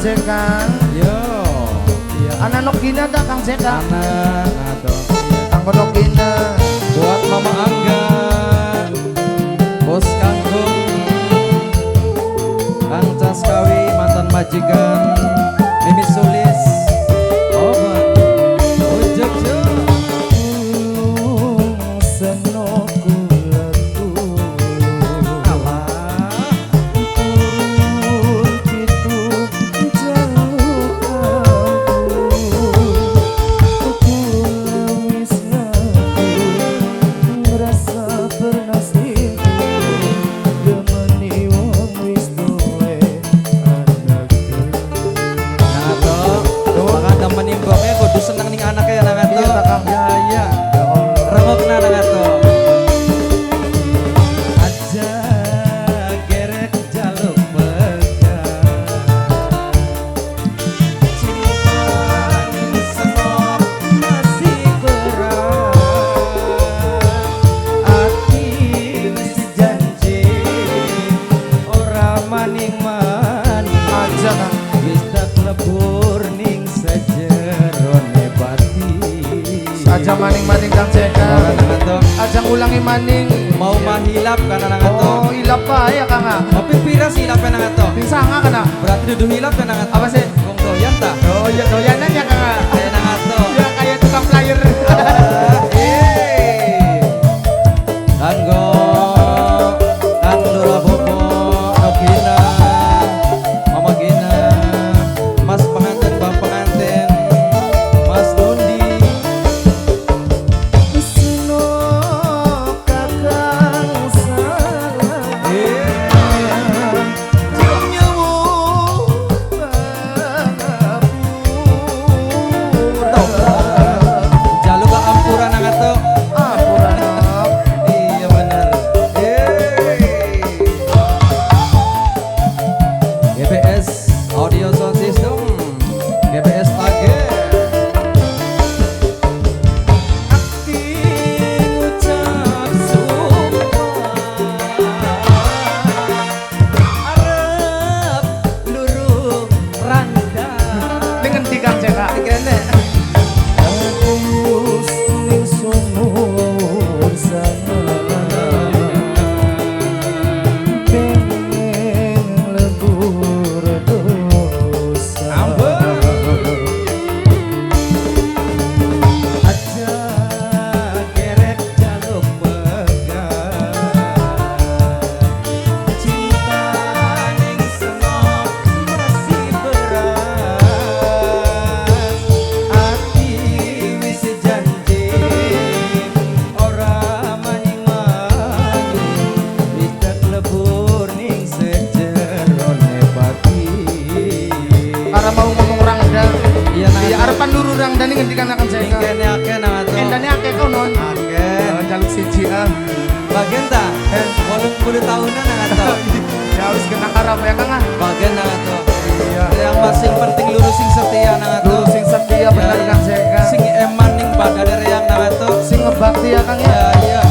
Jeka. Yo. Iya, anak Nogina dah Kang Jeka. Anak atau Kang Nogina. buat Mama Angga, Bos Kangkung, Kang Caskawi, mantan majikan, Mimi Sulis, Obat, Ojek aja maning-maning Kang Jeka. Aja ngulangi maning. Mau mahilap kan anak ato. Oh, hilap pa ya Kang. Tapi pira sih hilap anak ato? Ping sanga kana. Berarti dudu hilap anak ato. Apa sih? Wong doyan ta? Oh, iya doyanan ya Kang. Kayak anak ato. Ya kayak tukang flyer. Anggo Andora Bobo Nogina Mama Gina Mas pengantin Bang pengantin Mas Dundi Seno kakang salah. Jom nyawu Jalu ke ampuran anak ato. Iya bener. GPS Audio Sound System GPS AG Akti ngucap Arep Luru Randa dengan Kang Jeka. Kene Agus ning sumur sana. Pengen lebur dosa. Aja gerek jaluk pegang cinta ning senok masih berat ati wis janji ora maning-maning wis tak lebur ning sejerone pati. Arep mau ngomong rangda. Iya Iya arepan luru rangda ning ngendikan Kang Jeka. kene akeh nang ato. Endane akeh konon. Akeh. Jaluk siji ah. Bagian ta? 80 tahunan nang ato. Ya wis kena karap ya Kang ah. Bagian nang ato. Iya. Yang masing penting lurus sing setia nang ato. Luru sing setia bener Kang Jeka. Sing eman ning badane reyang nang ato. Sing ngebakti ya Kang ya. Ya iya.